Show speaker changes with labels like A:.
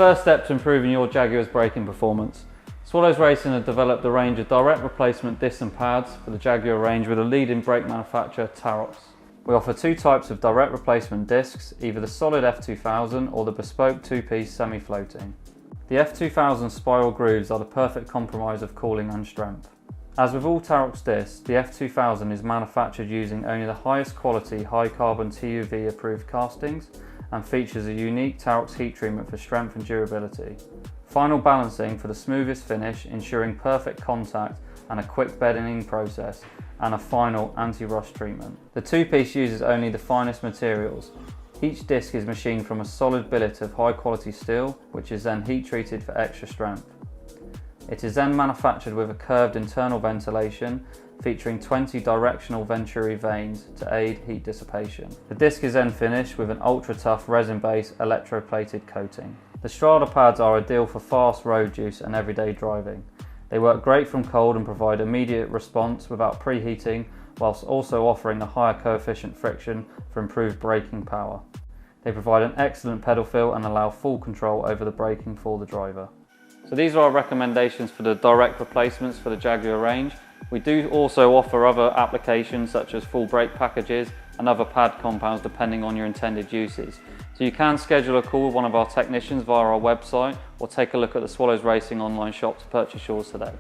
A: first step to improving your Jaguar's braking performance. Swallows Racing have developed a range of direct replacement discs and pads for the Jaguar range with a leading brake manufacturer, Tarox. We offer two types of direct replacement discs, either the solid F2000 or the bespoke two-piece semi-floating. The F2000 spiral grooves are the perfect compromise of cooling and strength. As with all Tarox discs, the F2000 is manufactured using only the highest quality high carbon TUV approved castings and features a unique Tarox heat treatment for strength and durability. Final balancing for the smoothest finish, ensuring perfect contact and a quick bedding in process, and a final anti-rust treatment. The two-piece uses only the finest materials. Each disc is machined from a solid billet of high quality steel, which is then heat treated for extra strength. It is then manufactured with a curved internal ventilation featuring 20 directional venturi vanes to aid heat dissipation. The disc is then finished with an ultra tough resin-based electroplated coating. The Strada pads are ideal for fast road use and everyday driving. They work great from cold and provide immediate response without preheating, whilst also offering a higher coefficient friction for improved braking power. They provide an excellent pedal feel and allow full control over the braking for the driver. So these are our recommendations for the direct replacements for the Jaguar range. We do also offer other applications such as full brake packages and other pad compounds depending on your intended uses. So you can schedule a call with one of our technicians via our website or take a look at the Swallows Racing online shop to purchase yours today.